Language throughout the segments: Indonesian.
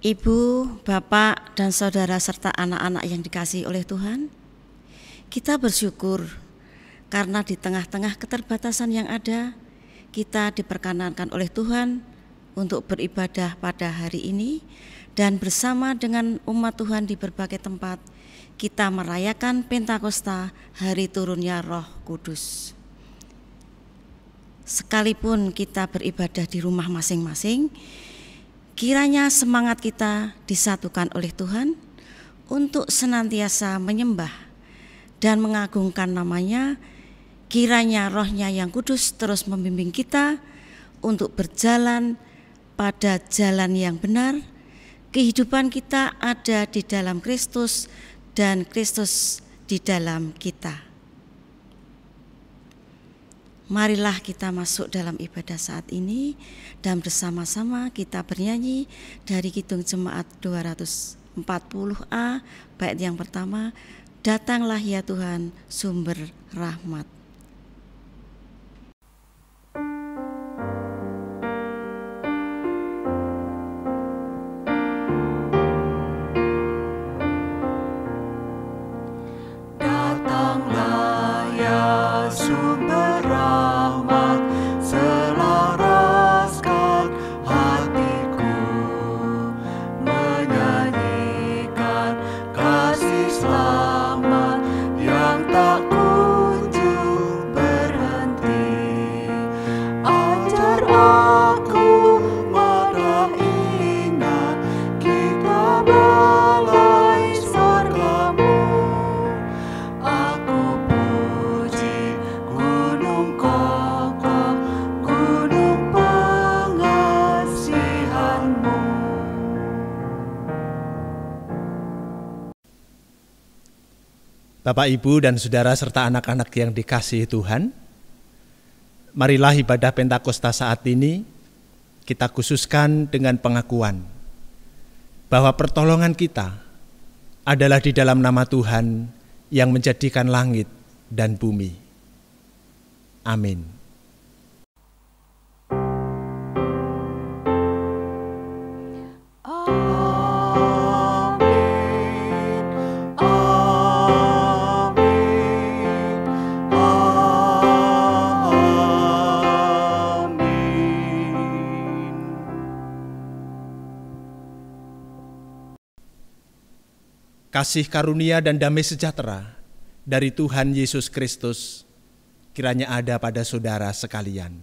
Ibu, Bapak, dan Saudara serta anak-anak yang dikasihi oleh Tuhan, kita bersyukur karena di tengah-tengah keterbatasan yang ada, kita diperkenankan oleh Tuhan untuk beribadah pada hari ini, dan bersama dengan umat Tuhan di berbagai tempat, kita merayakan Pentakosta, hari turunnya Roh Kudus. Sekalipun kita beribadah di rumah masing-masing, kiranya semangat kita disatukan oleh Tuhan untuk senantiasa menyembah dan mengagungkan namanya. Kiranya Roh-Nya yang kudus terus membimbing kita untuk berjalan pada jalan yang benar. Kehidupan kita ada di dalam Kristus dan Kristus di dalam kita. Marilah kita masuk dalam ibadah saat ini dan bersama-sama kita bernyanyi dari Kidung Jemaat 240A, bait yang pertama, Datanglah ya Tuhan, sumber rahmat. Datanglah ya sumber rahmat, selaraskan hatiku, menyanyikan kasih selamat yang tak kunjung berhenti. Ajar aku pada ingat kita balai surgamu. Aku puji gunung kokoh, gunung pengasihanmu. Bapak, Ibu, dan Saudara serta anak-anak yang dikasihi Tuhan, marilah ibadah Pentakosta saat ini kita khususkan dengan pengakuan bahwa pertolongan kita adalah di dalam nama Tuhan yang menjadikan langit dan bumi. Amin. Kasih karunia dan damai sejahtera dari Tuhan Yesus Kristus kiranya ada pada saudara sekalian.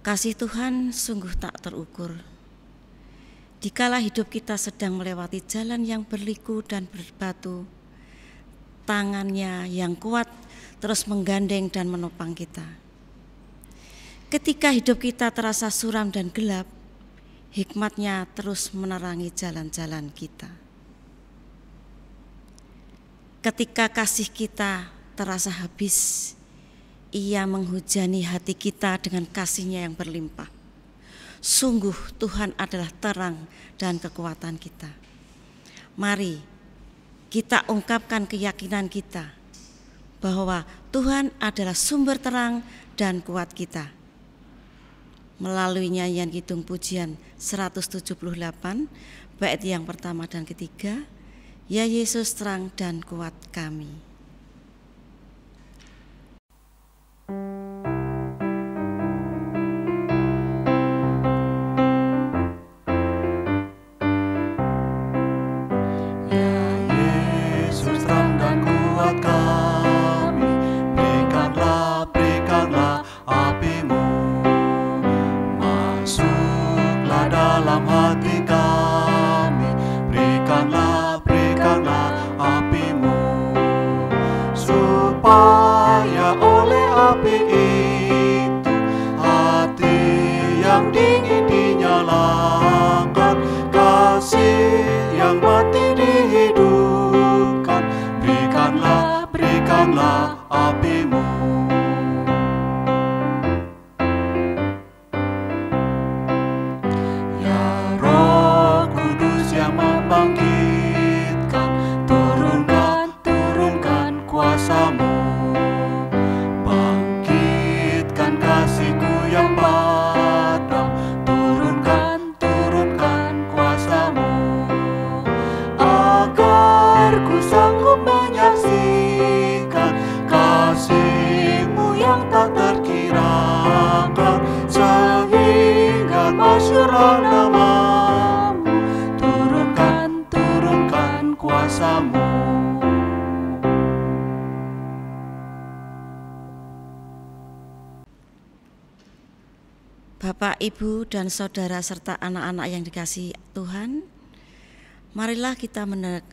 Kasih Tuhan sungguh tak terukur. Dikala hidup kita sedang melewati jalan yang berliku dan berbatu, tangannya yang kuat terus menggandeng dan menopang kita. Ketika hidup kita terasa suram dan gelap, hikmat-Nya terus menerangi jalan-jalan kita. Ketika kasih kita terasa habis, Ia menghujani hati kita dengan kasih-Nya yang berlimpah. Sungguh Tuhan adalah terang dan kekuatan kita. Mari kita ungkapkan keyakinan kita bahwa Tuhan adalah sumber terang dan kuat kita. Melalui nyanyian Kidung Pujian 178, bait yang pertama dan ketiga, Ya Yesus terang dan kuat kami. Ya Yesus terang dan kuat kami, berikanlah api-Mu. Masuklah dalam hati kami, berikanlah api-Mu, supaya oleh api itu hati yang dingin dinyalakan, kasih yang mati dihidupkan. Berikanlah api-Mu. Ya Roh Kudus yang membangkitkan, turunkan kuasa-Mu, bangkitkan kasih-Ku yang padam, masyurlah namamu, turunkan kuasamu. Bapak, Ibu, dan Saudara serta anak-anak yang dikasihi Tuhan, marilah kita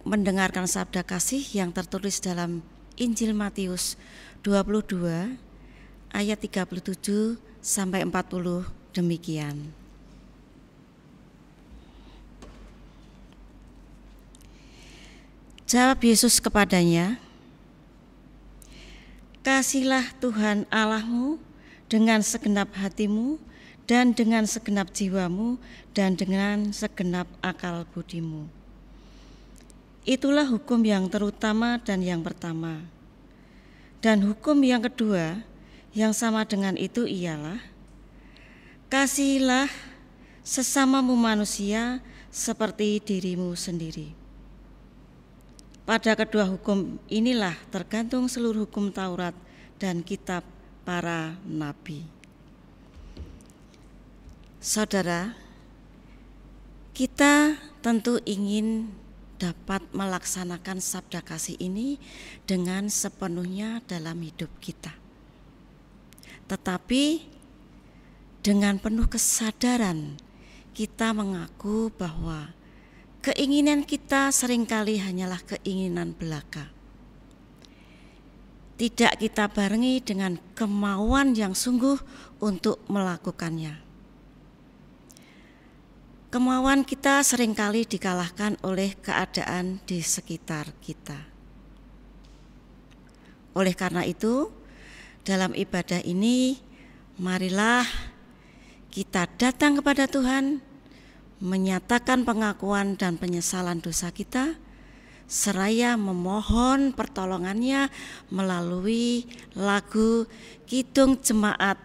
mendengarkan sabda kasih yang tertulis dalam Injil Matius 22 ayat 37 sampai 40 demikian. Jawab Yesus kepadanya, "Kasihilah Tuhan Allahmu dengan segenap hatimu dan dengan segenap jiwamu dan dengan segenap akal budimu. Itulah hukum yang terutama dan yang pertama. Dan hukum yang kedua yang sama dengan itu ialah, kasihilah sesamamu manusia seperti dirimu sendiri. Pada kedua hukum inilah tergantung seluruh hukum Taurat dan kitab para nabi." Saudara, kita tentu ingin dapat melaksanakan sabda kasih ini dengan sepenuhnya dalam hidup kita. Tetapi dengan penuh kesadaran kita mengaku bahwa keinginan kita seringkali hanyalah keinginan belaka. Tidak kita barengi dengan kemauan yang sungguh untuk melakukannya. Kemauan kita seringkali dikalahkan oleh keadaan di sekitar kita. Oleh karena itu, dalam ibadah ini, marilah kita datang kepada Tuhan, menyatakan pengakuan dan penyesalan dosa kita, seraya memohon pertolongannya melalui lagu Kidung Jemaat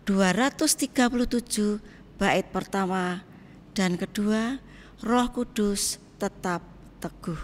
237 bait pertama dan kedua, Roh Kudus tetap teguh.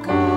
Kau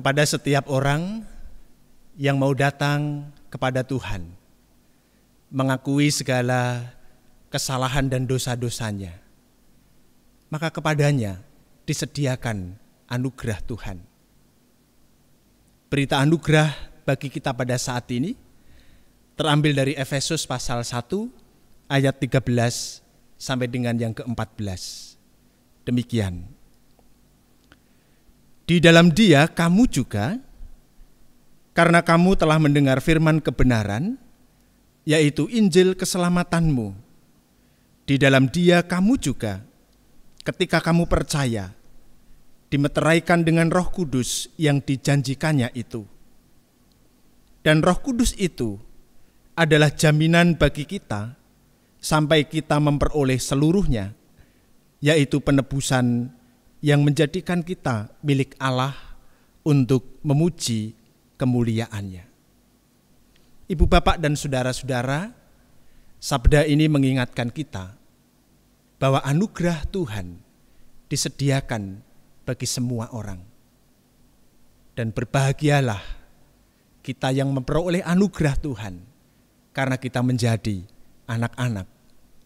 kepada setiap orang yang mau datang kepada Tuhan, mengakui segala kesalahan dan dosa-dosanya, maka kepadanya disediakan anugerah Tuhan. Berita anugerah bagi kita pada saat ini terambil dari Efesus pasal 1 ayat 13 sampai dengan yang ke-14. Demikian. Di dalam Dia kamu juga, karena kamu telah mendengar firman kebenaran, yaitu Injil keselamatanmu. Di dalam Dia kamu juga, ketika kamu percaya, dimeteraikan dengan Roh Kudus yang dijanjikannya itu. Dan Roh Kudus itu adalah jaminan bagi kita sampai kita memperoleh seluruhnya, yaitu penebusan yang menjadikan kita milik Allah untuk memuji kemuliaan-Nya. Ibu, bapak, dan saudara-saudara, sabda ini mengingatkan kita bahwa anugerah Tuhan disediakan bagi semua orang. Dan berbahagialah kita yang memperoleh anugerah Tuhan, karena kita menjadi anak-anak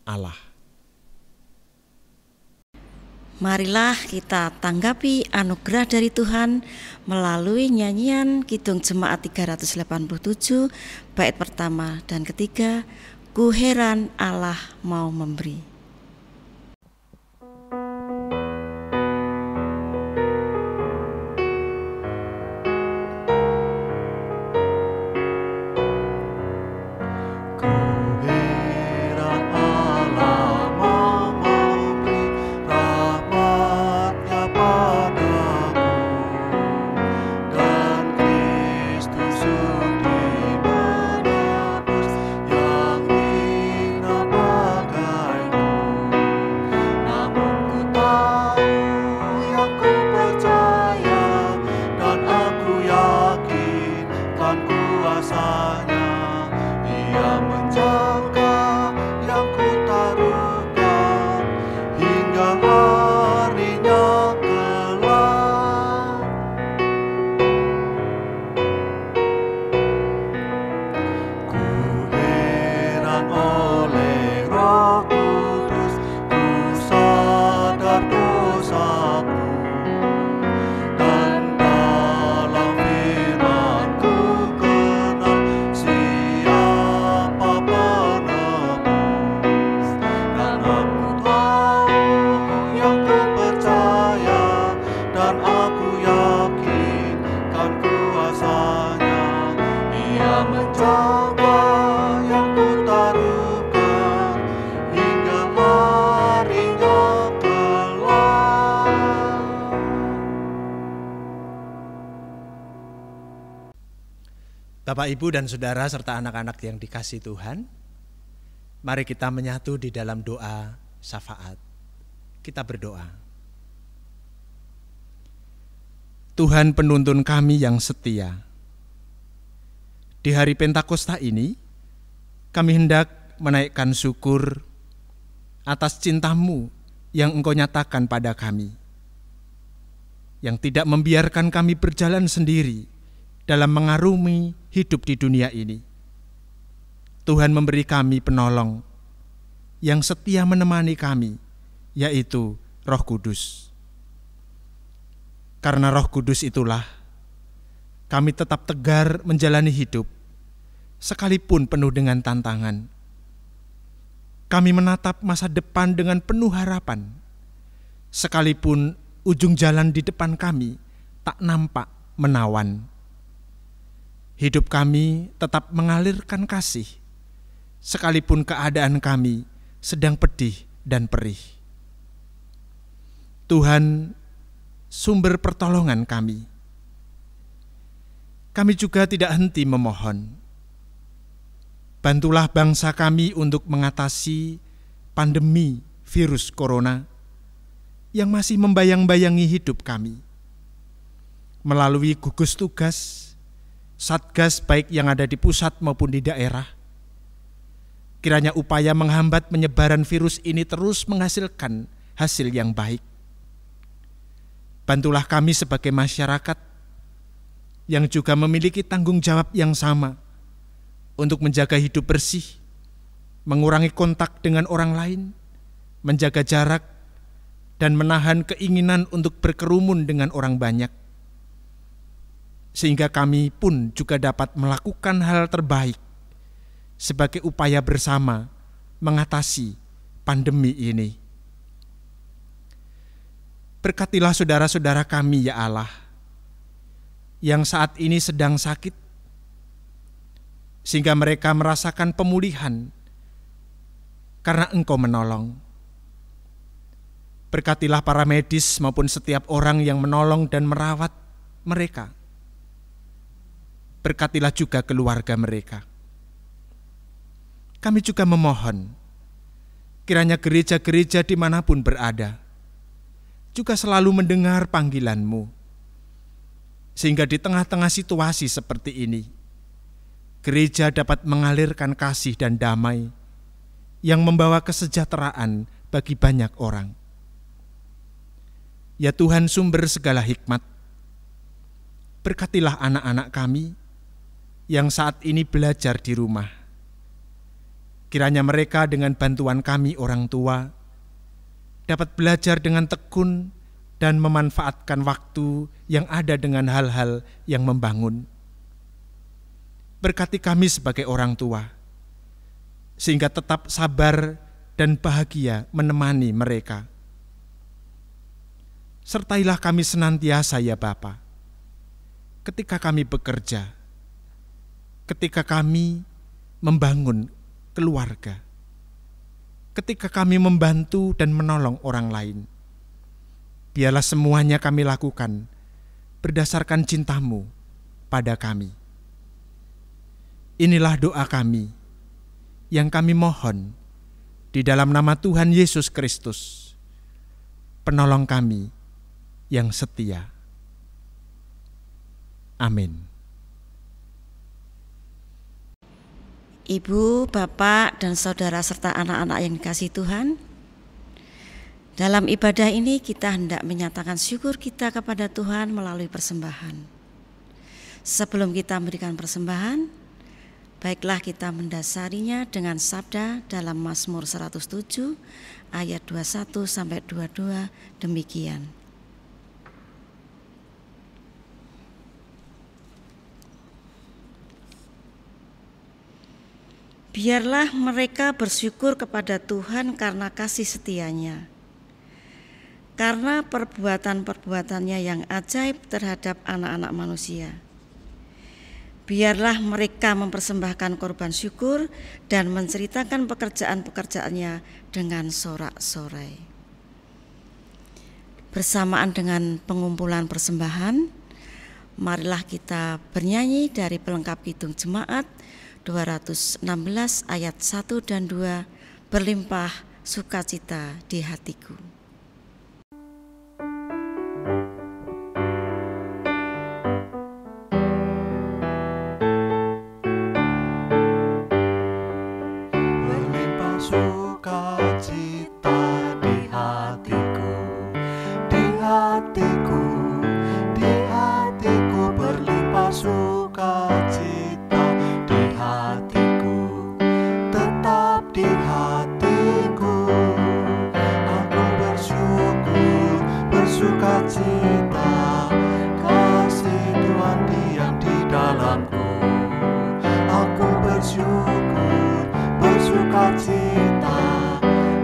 Allah. Marilah kita tanggapi anugerah dari Tuhan melalui nyanyian Kidung Jemaat 387, bait pertama dan ketiga, Ku heran Allah mau memberi. Bapak, Ibu, dan Saudara serta anak-anak yang dikasihi Tuhan, mari kita menyatu di dalam doa syafaat. Kita berdoa. Tuhan penuntun kami yang setia, di hari Pentakosta ini, kami hendak menaikkan syukur atas cinta-Mu yang Engkau nyatakan pada kami, yang tidak membiarkan kami berjalan sendiri dalam mengarungi hidup di dunia ini. Tuhan memberi kami penolong yang setia menemani kami, yaitu Roh Kudus. Karena Roh Kudus itulah kami tetap tegar menjalani hidup, sekalipun penuh dengan tantangan. Kami menatap masa depan dengan penuh harapan, sekalipun ujung jalan di depan kami tak nampak menawan. Hidup kami tetap mengalirkan kasih, sekalipun keadaan kami sedang pedih dan perih. Tuhan, sumber pertolongan kami. Kami juga tidak henti memohon. Bantulah bangsa kami untuk mengatasi pandemi virus corona yang masih membayang-bayangi hidup kami. Melalui gugus tugas, Satgas baik yang ada di pusat maupun di daerah, kiranya upaya menghambat penyebaran virus ini terus menghasilkan hasil yang baik. Bantulah kami sebagai masyarakat yang juga memiliki tanggung jawab yang sama untuk menjaga hidup bersih, mengurangi kontak dengan orang lain, menjaga jarak, dan menahan keinginan untuk berkerumun dengan orang banyak. Sehingga kami pun juga dapat melakukan hal terbaik sebagai upaya bersama mengatasi pandemi ini. Berkatilah saudara-saudara kami ya Allah, yang saat ini sedang sakit, sehingga mereka merasakan pemulihan karena Engkau menolong. Berkatilah para medis maupun setiap orang yang menolong dan merawat mereka. Berkatilah juga keluarga mereka. Kami juga memohon, kiranya gereja-gereja dimanapun berada, juga selalu mendengar panggilan-Mu, sehingga di tengah-tengah situasi seperti ini, gereja dapat mengalirkan kasih dan damai yang membawa kesejahteraan bagi banyak orang. Ya Tuhan, sumber segala hikmat, berkatilah anak-anak kami yang saat ini belajar di rumah. Kiranya mereka dengan bantuan kami orang tua dapat belajar dengan tekun dan memanfaatkan waktu yang ada dengan hal-hal yang membangun. Berkati kami sebagai orang tua, sehingga tetap sabar dan bahagia menemani mereka. Sertailah kami senantiasa ya Bapa, ketika kami bekerja, ketika kami membangun keluarga, ketika kami membantu dan menolong orang lain. Biarlah semuanya kami lakukan berdasarkan cinta-Mu pada kami. Inilah doa kami yang kami mohon di dalam nama Tuhan Yesus Kristus, penolong kami yang setia. Amin. Ibu, Bapak, dan saudara serta anak-anak yang dikasihi Tuhan, dalam ibadah ini kita hendak menyatakan syukur kita kepada Tuhan melalui persembahan. Sebelum kita memberikan persembahan, baiklah kita mendasarinya dengan sabda dalam Mazmur 107 ayat 21 sampai 22 demikian. Biarlah mereka bersyukur kepada Tuhan karena kasih setia-Nya, karena perbuatan-perbuatannya yang ajaib terhadap anak-anak manusia. Biarlah mereka mempersembahkan korban syukur dan menceritakan pekerjaan-pekerjaannya dengan sorak-sorai. Bersamaan dengan pengumpulan persembahan, marilah kita bernyanyi dari pelengkap Kidung Jemaat 216 ayat 1 dan 2, berlimpah sukacita di hatiku. Berlimpah sukacita di hatiku, di hatiku, di hatiku, berlimpah sukacita di hatiku, tetap di hatiku. Aku bersyukur, bersukacita, kasih Tuhan diam di dalamku. Aku bersyukur, bersukacita,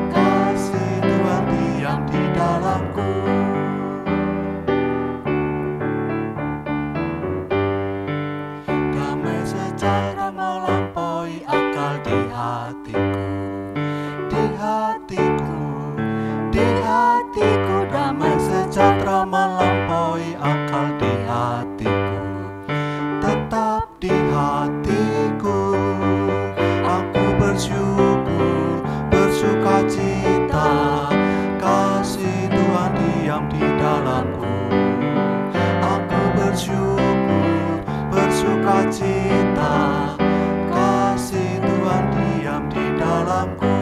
kasih Tuhan diam di dalamku. Damai sejahtera melampaui akal di hatiku, di hatiku, di hatiku. Damai sejahtera melampaui akal di hatiku, tetap di hatiku. Aku bersyukur, bersukacita, kasih Tuhan diam di dalamku. Aku bersyukur, bersukacita, kasih Tuhan diam di dalamku.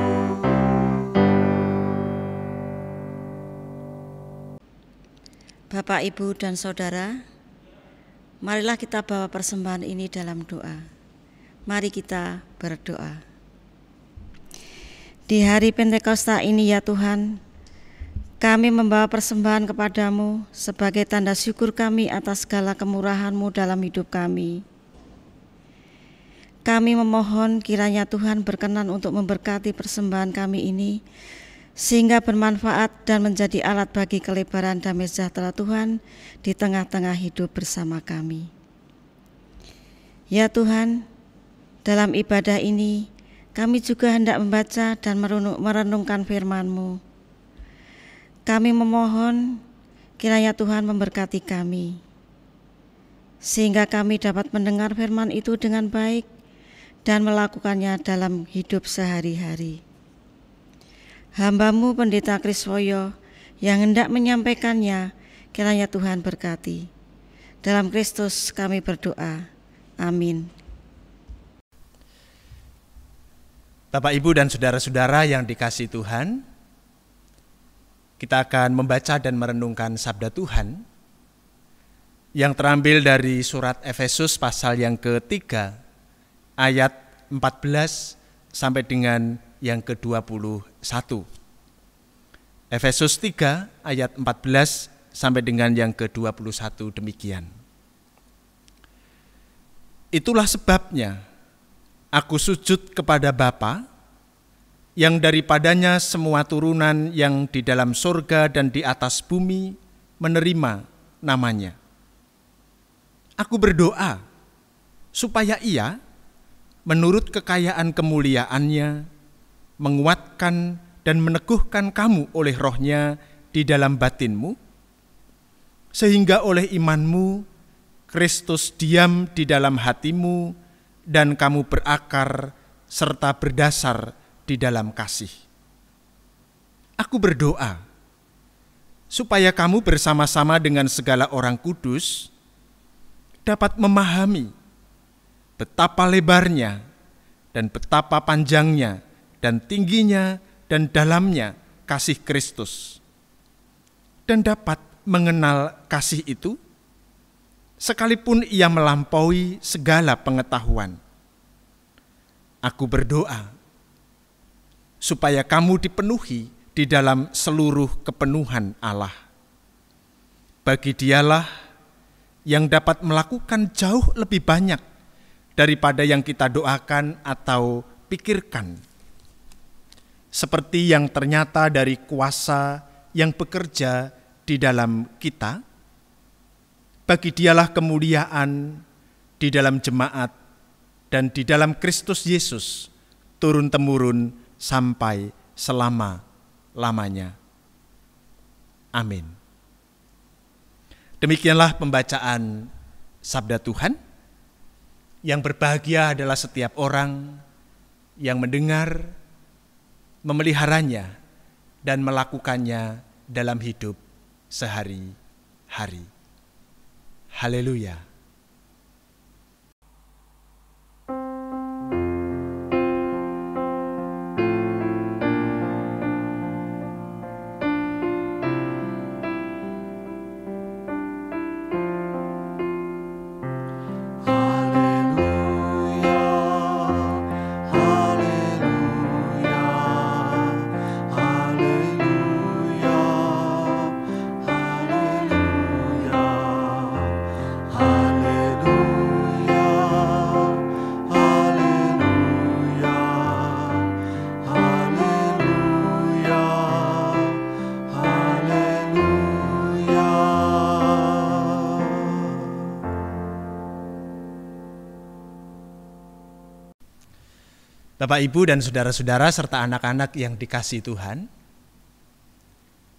Bapak, Ibu, dan Saudara, Marilah kita bawa persembahan ini dalam doa. Mari kita berdoa. Di hari Pentakosta ini ya Tuhan, kami membawa persembahan kepadamu sebagai tanda syukur kami atas segala kemurahan-Mu dalam hidup kami. Kami memohon kiranya Tuhan berkenan untuk memberkati persembahan kami ini, sehingga bermanfaat dan menjadi alat bagi kelebaran damai sejahtera Tuhan di tengah-tengah hidup bersama kami. Ya Tuhan, dalam ibadah ini kami juga hendak membaca dan merenungkan firman-Mu. Kami memohon kiranya Tuhan memberkati kami, sehingga kami dapat mendengar firman itu dengan baik dan melakukannya dalam hidup sehari-hari. Hamba-Mu Pendeta Kriswoyo yang hendak menyampaikannya, kiranya Tuhan berkati. Dalam Kristus kami berdoa. Amin. Bapak, Ibu, dan saudara-saudara yang dikasihi Tuhan, kita akan membaca dan merenungkan sabda Tuhan yang terambil dari surat Efesus pasal yang ketiga, ayat 14 sampai dengan yang ke-21. Efesus 3 ayat 14 sampai dengan yang ke-21 demikian. Itulah sebabnya aku sujud kepada Bapa, yang daripadanya semua turunan yang di dalam surga dan di atas bumi menerima namanya. Aku berdoa supaya Ia menurut kekayaan kemuliaannya menguatkan dan meneguhkan kamu oleh Roh-Nya di dalam batinmu, sehingga oleh imanmu Kristus diam di dalam hatimu dan kamu berakar serta berdasar di dalam kasih. Aku berdoa supaya kamu bersama-sama dengan segala orang kudus dapat memahami betapa lebarnya dan betapa panjangnya dan tingginya dan dalamnya kasih Kristus, dan dapat mengenal kasih itu sekalipun ia melampaui segala pengetahuan. Aku berdoa supaya kamu dipenuhi di dalam seluruh kepenuhan Allah. Bagi Dialah yang dapat melakukan jauh lebih banyak daripada yang kita doakan atau pikirkan, seperti yang ternyata dari kuasa yang bekerja di dalam kita. Bagi Dialah kemuliaan di dalam jemaat dan di dalam Kristus Yesus turun-temurun sampai selama-lamanya. Amin. Demikianlah pembacaan sabda Tuhan. Yang berbahagia adalah setiap orang yang mendengar, memeliharanya, dan melakukannya dalam hidup sehari-hari. Haleluya. Bapak, Ibu, dan saudara-saudara serta anak-anak yang dikasihi Tuhan,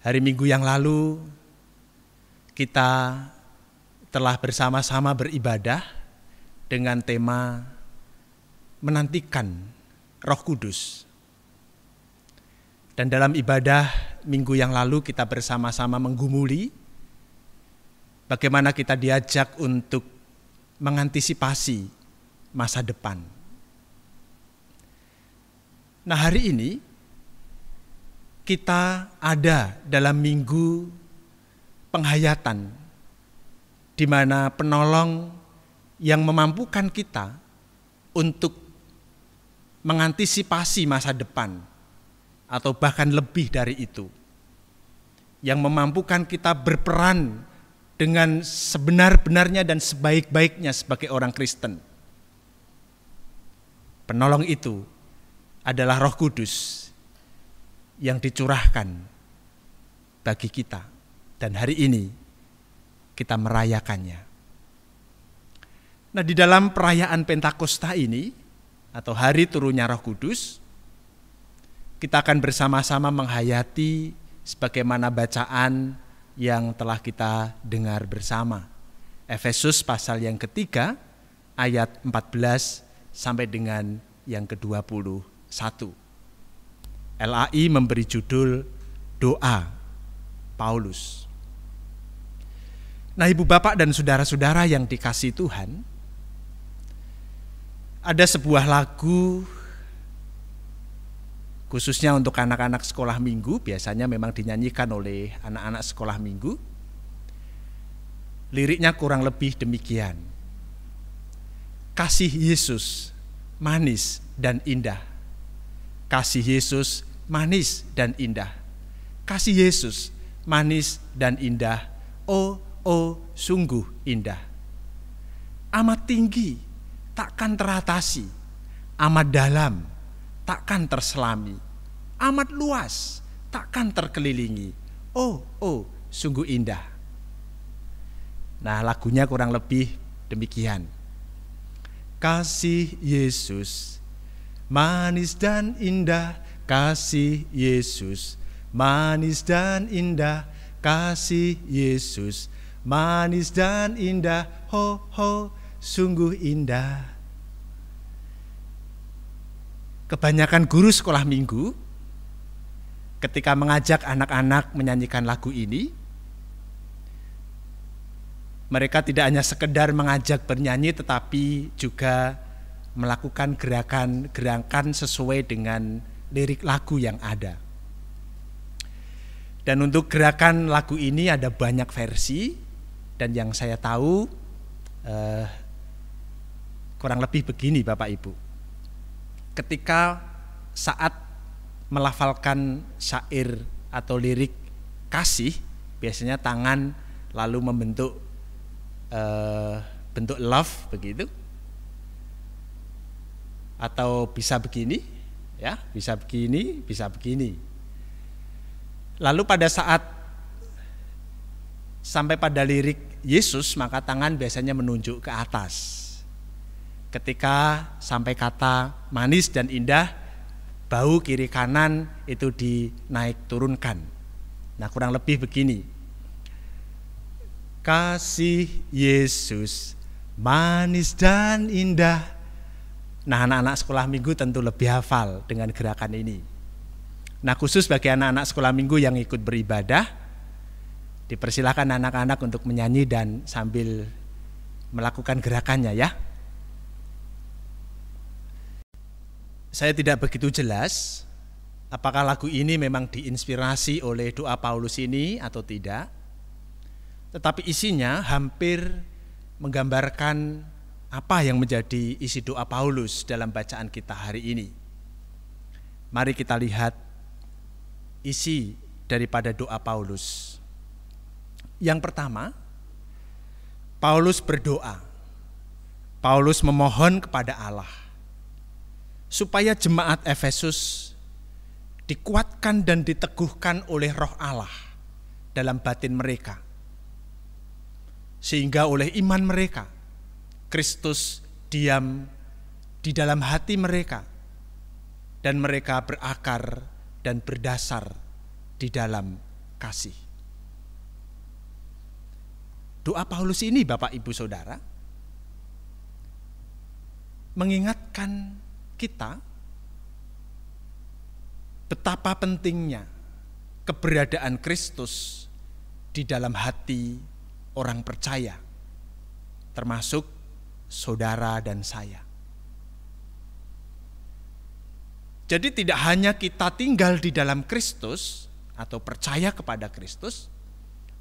hari Minggu yang lalu kita telah bersama-sama beribadah dengan tema menantikan Roh Kudus. Dan dalam ibadah minggu yang lalu kita bersama-sama menggumuli bagaimana kita diajak untuk mengantisipasi masa depan. Nah, hari ini kita ada dalam minggu penghayatan di mana penolong yang memampukan kita untuk mengantisipasi masa depan atau bahkan lebih dari itu, yang memampukan kita berperan dengan sebenar-benarnya dan sebaik-baiknya sebagai orang Kristen. Penolong itu adalah Roh Kudus yang dicurahkan bagi kita, dan hari ini kita merayakannya. Nah, di dalam perayaan Pentakosta ini atau hari turunnya Roh Kudus, kita akan bersama-sama menghayati sebagaimana bacaan yang telah kita dengar bersama. Efesus pasal yang ketiga ayat 14 sampai dengan yang ke-21. LAI memberi judul Doa Paulus. Nah, Ibu Bapak dan saudara-saudara yang dikasihi Tuhan, ada sebuah lagu khususnya untuk anak-anak sekolah minggu, biasanya memang dinyanyikan oleh anak-anak sekolah minggu. Liriknya kurang lebih demikian. Kasih Yesus manis dan indah. Kasih Yesus manis dan indah. Kasih Yesus manis dan indah. Oh, oh, sungguh indah. Amat tinggi, takkan teratasi. Amat dalam, takkan terselami. Amat luas, takkan terkelilingi. Oh, oh, sungguh indah. Nah, lagunya kurang lebih demikian. Kasih Yesus manis dan indah. Kasih Yesus manis dan indah. Kasih Yesus manis dan indah. Ho, ho, sungguh indah. Kebanyakan guru sekolah minggu ketika mengajak anak-anak menyanyikan lagu ini, mereka tidak hanya sekedar mengajak bernyanyi, tetapi juga melakukan gerakan-gerakan sesuai dengan lirik lagu yang ada. Dan untuk gerakan lagu ini ada banyak versi, dan yang saya tahu kurang lebih begini Bapak Ibu. Ketika saat melafalkan syair atau lirik kasih, biasanya tangan lalu membentuk bentuk love begitu, atau bisa begini, ya, bisa begini, bisa begini. Lalu pada saat sampai pada lirik Yesus, maka tangan biasanya menunjuk ke atas. Ketika sampai kata manis dan indah, bahu kiri kanan itu dinaik turunkan. Nah, kurang lebih begini. Kasih Yesus manis dan indah. Nah, anak-anak sekolah minggu tentu lebih hafal dengan gerakan ini. Nah, khusus bagi anak-anak sekolah minggu yang ikut beribadah, dipersilakan anak-anak untuk menyanyi dan sambil melakukan gerakannya ya. Saya tidak begitu jelas apakah lagu ini memang diinspirasi oleh doa Paulus ini atau tidak. Tetapi isinya hampir menggambarkan apa yang menjadi isi doa Paulus dalam bacaan kita hari ini. Mari kita lihat isi daripada doa Paulus. Yang pertama, Paulus berdoa. Paulus memohon kepada Allah supaya jemaat Efesus dikuatkan dan diteguhkan oleh Roh Allah dalam batin mereka, sehingga oleh iman mereka Kristus diam di dalam hati mereka dan mereka berakar dan berdasar di dalam kasih. Doa Paulus ini Bapak Ibu Saudara mengingatkan kita betapa pentingnya keberadaan Kristus di dalam hati orang percaya, termasuk saudara dan saya. Jadi tidak hanya kita tinggal di dalam Kristus atau percaya kepada Kristus,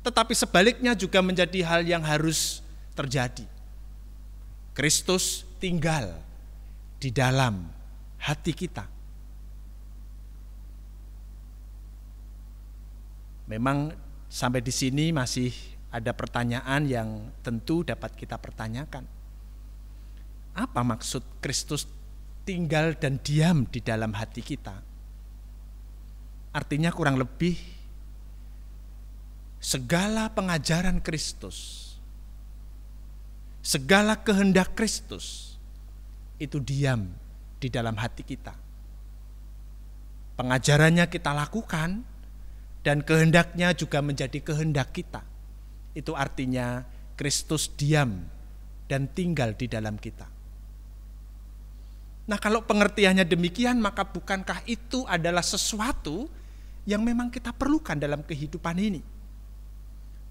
tetapi sebaliknya juga menjadi hal yang harus terjadi. Kristus tinggal di dalam hati kita. Memang sampai di sini masih ada pertanyaan yang tentu dapat kita pertanyakan. Apa maksud Kristus tinggal dan diam di dalam hati kita? Artinya kurang lebih segala pengajaran Kristus, segala kehendak Kristus itu diam di dalam hati kita. Pengajarannya kita lakukan dan kehendaknya juga menjadi kehendak kita. Itu artinya Kristus diam dan tinggal di dalam kita. Nah, kalau pengertiannya demikian, maka bukankah itu adalah sesuatu yang memang kita perlukan dalam kehidupan ini?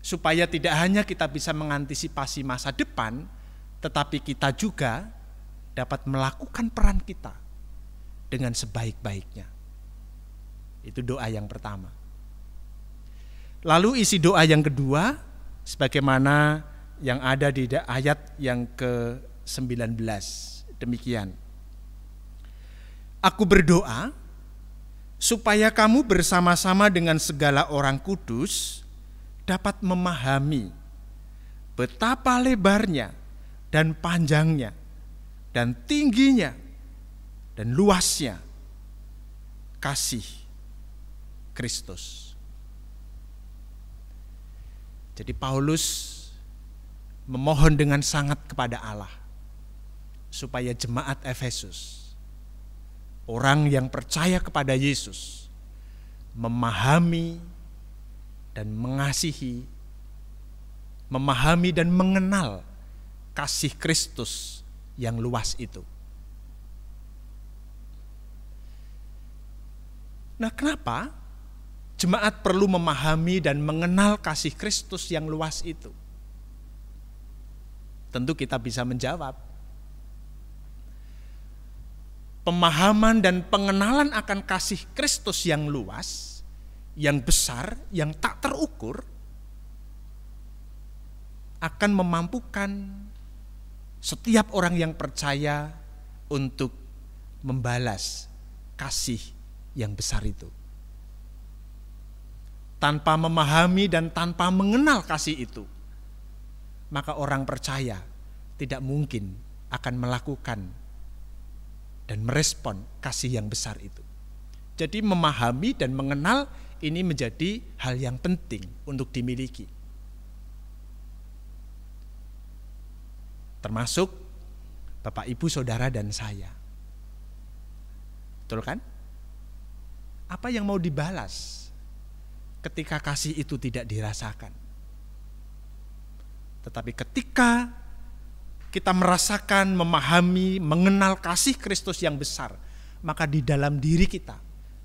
Supaya tidak hanya kita bisa mengantisipasi masa depan, tetapi kita juga dapat melakukan peran kita dengan sebaik-baiknya. Itu doa yang pertama. Lalu isi doa yang kedua, sebagaimana yang ada di ayat yang ke-19, demikian. Aku berdoa supaya kamu bersama-sama dengan segala orang kudus dapat memahami betapa lebarnya dan panjangnya dan tingginya dan luasnya kasih Kristus. Jadi Paulus memohon dengan sangat kepada Allah supaya jemaat Efesus, orang yang percaya kepada Yesus, memahami dan mengasihi, memahami dan mengenal kasih Kristus yang luas itu. Nah, kenapa jemaat perlu memahami dan mengenal kasih Kristus yang luas itu? Tentu kita bisa menjawab. Pemahaman dan pengenalan akan kasih Kristus yang luas, yang besar, yang tak terukur, akan memampukan setiap orang yang percaya untuk membalas kasih yang besar itu. Tanpa memahami dan tanpa mengenal kasih itu, maka orang percaya tidak mungkin akan melakukan dan merespon kasih yang besar itu. Jadi memahami dan mengenal ini menjadi hal yang penting untuk dimiliki. Termasuk Bapak, Ibu, Saudara, dan saya. Betul kan? Apa yang mau dibalas ketika kasih itu tidak dirasakan? Tetapi ketika kita merasakan, memahami, mengenal kasih Kristus yang besar, maka di dalam diri kita,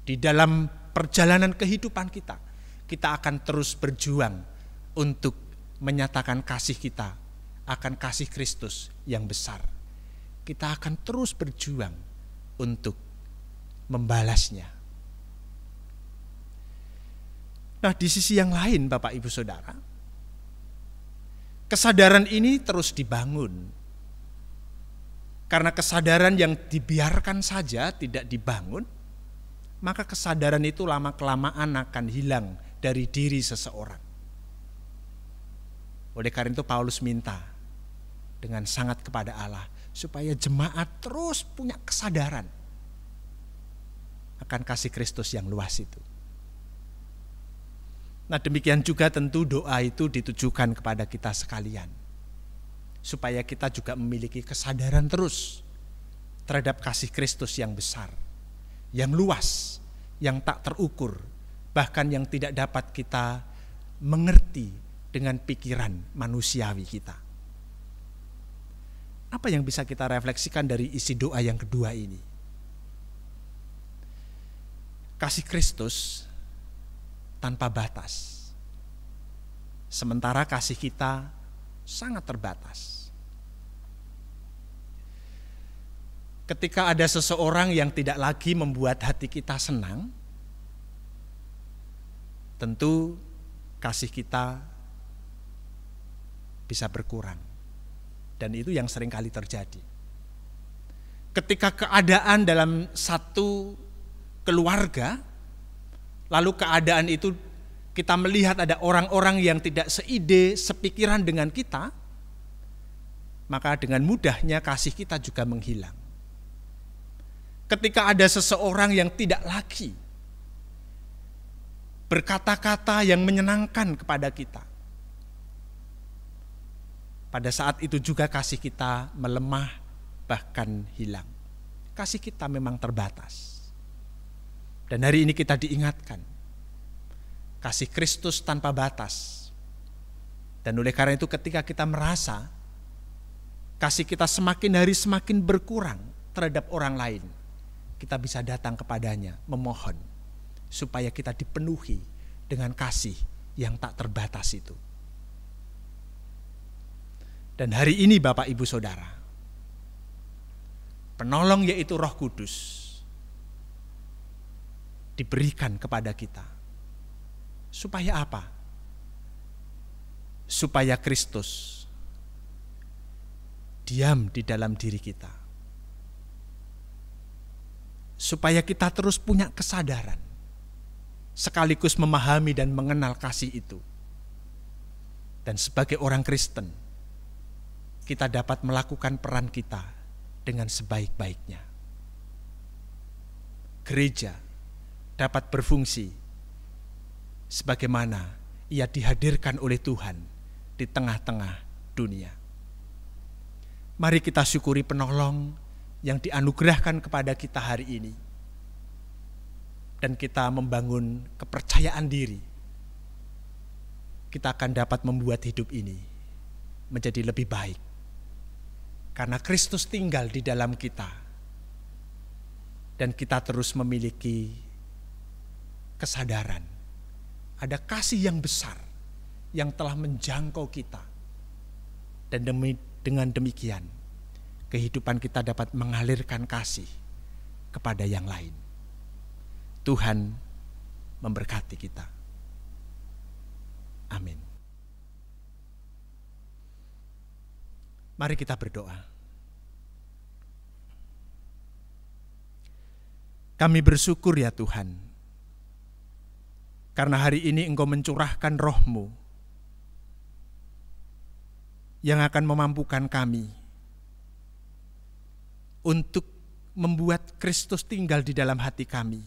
di dalam perjalanan kehidupan kita, kita akan terus berjuang untuk menyatakan kasih kita akan kasih Kristus yang besar. Kita akan terus berjuang untuk membalasnya. Nah, di sisi yang lain, Bapak, Ibu, Saudara, kesadaran ini terus dibangun. Karena kesadaran yang dibiarkan saja tidak dibangun, maka kesadaran itu lama-kelamaan akan hilang dari diri seseorang. Oleh karena itu Paulus minta dengan sangat kepada Allah supaya jemaat terus punya kesadaran akan kasih Kristus yang luas itu. Nah, demikian juga tentu doa itu ditujukan kepada kita sekalian, supaya kita juga memiliki kesadaran terus terhadap kasih Kristus yang besar, yang luas, yang tak terukur, bahkan yang tidak dapat kita mengerti dengan pikiran manusiawi kita. Apa yang bisa kita refleksikan dari isi doa yang kedua ini? Kasih Kristus tanpa batas, sementara kasih kita sangat terbatas. Ketika ada seseorang yang tidak lagi membuat hati kita senang, tentu kasih kita bisa berkurang. Dan itu yang sering kali terjadi. Ketika keadaan dalam satu keluarga, lalu keadaan itu kita melihat ada orang-orang yang tidak seide, sepikiran dengan kita, maka dengan mudahnya kasih kita juga menghilang. Ketika ada seseorang yang tidak lagi berkata-kata yang menyenangkan kepada kita, pada saat itu juga kasih kita melemah, bahkan hilang. Kasih kita memang terbatas. Dan hari ini kita diingatkan, kasih Kristus tanpa batas. Dan oleh karena itu ketika kita merasa kasih kita semakin hari semakin berkurang terhadap orang lain, kita bisa datang kepadanya memohon supaya kita dipenuhi dengan kasih yang tak terbatas itu. Dan hari ini Bapak Ibu Saudara, penolong yaitu Roh Kudus diberikan kepada kita. Supaya apa? Supaya Kristus diam di dalam diri kita. Supaya kita terus punya kesadaran, sekaligus memahami dan mengenal kasih itu. Dan sebagai orang Kristen, kita dapat melakukan peran kita dengan sebaik-baiknya. Gereja dapat berfungsi sebagaimana ia dihadirkan oleh Tuhan di tengah-tengah dunia. Mari kita syukuri penolong yang dianugerahkan kepada kita hari ini. Dan kita membangun kepercayaan diri. Kita akan dapat membuat hidup ini menjadi lebih baik. Karena Kristus tinggal di dalam kita. Dan kita terus memiliki kesadaran. Ada kasih yang besar yang telah menjangkau kita. Dan dengan demikian, kehidupan kita dapat mengalirkan kasih kepada yang lain. Tuhan memberkati kita. Amin. Mari kita berdoa. Kami bersyukur ya Tuhan, karena hari ini Engkau mencurahkan Roh-Mu yang akan memampukan kami untuk membuat Kristus tinggal di dalam hati kami.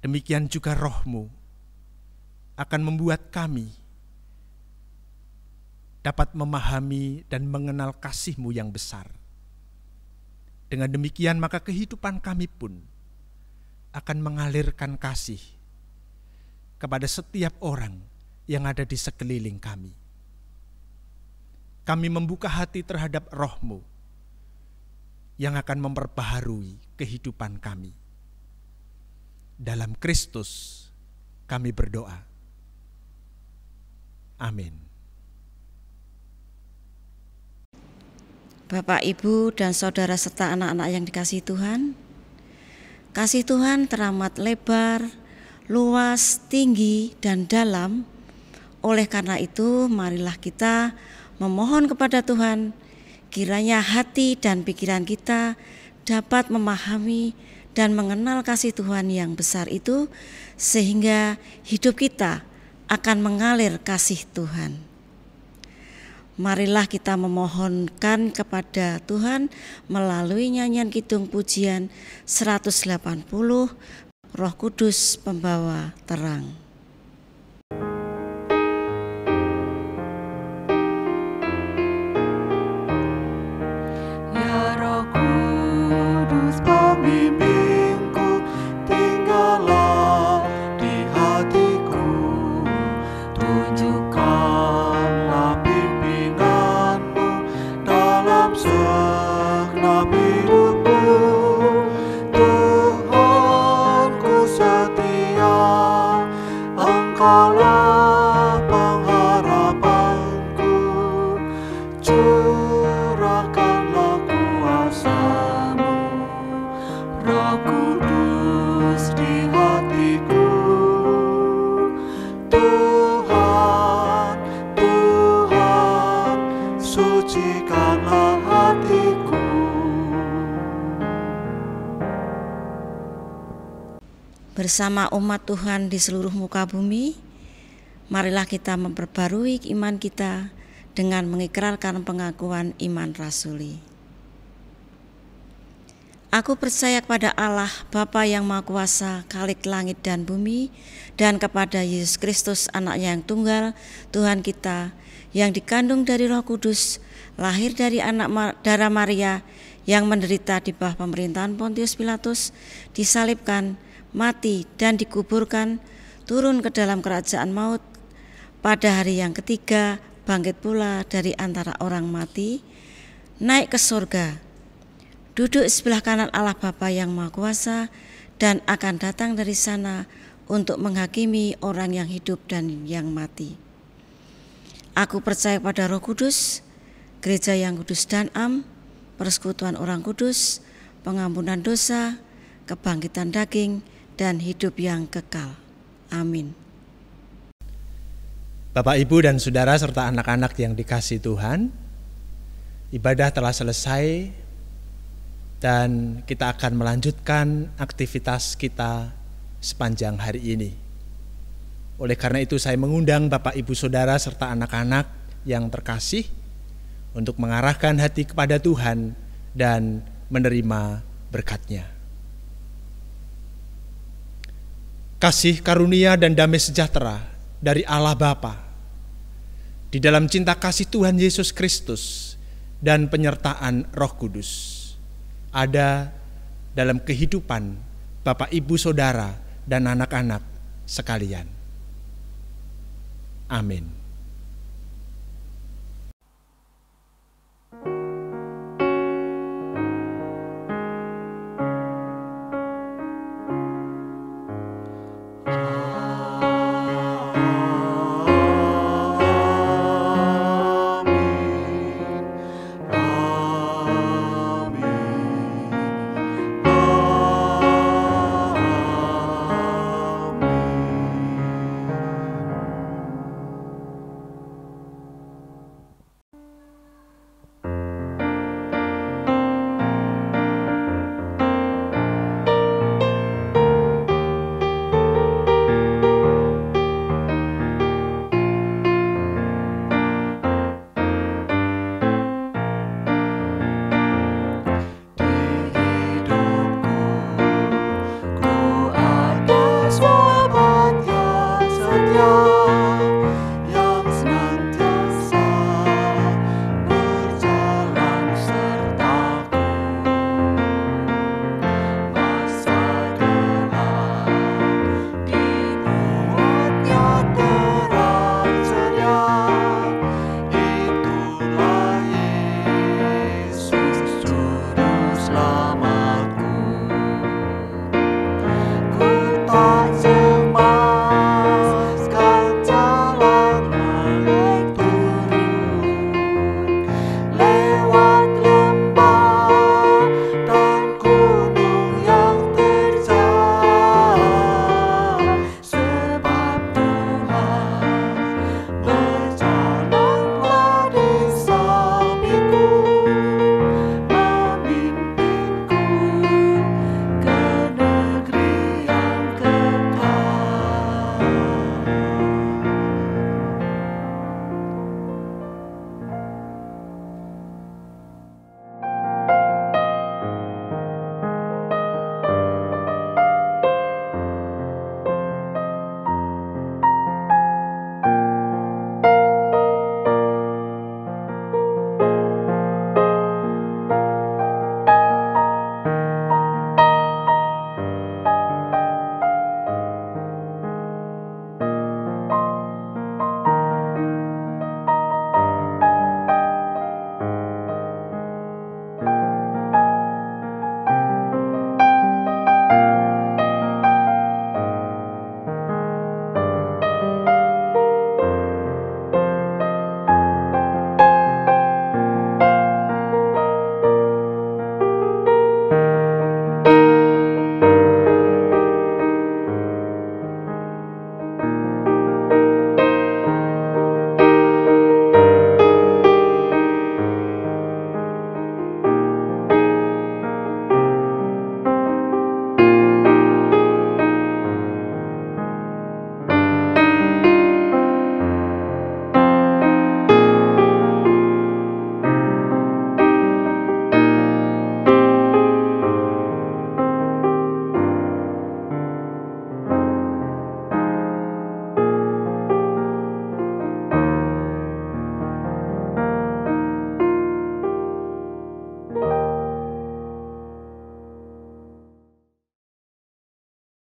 Demikian juga Roh-Mu akan membuat kami dapat memahami dan mengenal kasih-Mu yang besar. Dengan demikian maka kehidupan kami pun akan mengalirkan kasih kepada setiap orang yang ada di sekeliling kami. Kami membuka hati terhadap Roh-Mu yang akan memperbaharui kehidupan kami. Dalam Kristus kami berdoa. Amin. Bapak, Ibu, dan saudara serta anak-anak yang dikasihi Tuhan, kasih Tuhan teramat lebar, luas, tinggi, dan dalam. Oleh karena itu, marilah kita memohon kepada Tuhan, kiranya hati dan pikiran kita dapat memahami dan mengenal kasih Tuhan yang besar itu, sehingga hidup kita akan mengalir kasih Tuhan. Marilah kita memohonkan kepada Tuhan melalui nyanyian kidung pujian 180, Roh Kudus pembawa terang. Ya Roh Kudus pembimbingku, tinggallah di hatiku, tunjukkanlah pimpinanmu dalam segenap hidupku. Tuhanku setia, bersama umat Tuhan di seluruh muka bumi, marilah kita memperbarui iman kita dengan mengikrarkan pengakuan iman rasuli. Aku percaya kepada Allah, Bapa yang Maha Kuasa, Khalik langit dan bumi, dan kepada Yesus Kristus, Anaknya yang tunggal, Tuhan kita, yang dikandung dari Roh Kudus, lahir dari anak darah Maria, yang menderita di bawah pemerintahan Pontius Pilatus, disalibkan, mati, dan dikuburkan, turun ke dalam kerajaan maut, pada hari yang ketiga bangkit pula dari antara orang mati, naik ke surga, duduk sebelah kanan Allah Bapa yang Maha Kuasa, dan akan datang dari sana untuk menghakimi orang yang hidup dan yang mati. Aku percaya pada Roh Kudus, gereja yang kudus dan am, persekutuan orang kudus, pengampunan dosa, kebangkitan daging, dan hidup yang kekal. Amin. Bapak, Ibu, dan Saudara serta anak-anak yang dikasihi Tuhan, ibadah telah selesai dan kita akan melanjutkan aktivitas kita sepanjang hari ini. Oleh karena itu saya mengundang Bapak, Ibu, Saudara serta anak-anak yang terkasih untuk mengarahkan hati kepada Tuhan dan menerima berkat-Nya. Kasih karunia dan damai sejahtera dari Allah Bapa, di dalam cinta kasih Tuhan Yesus Kristus dan penyertaan Roh Kudus ada dalam kehidupan Bapak, Ibu, Saudara, dan anak-anak sekalian. Amin.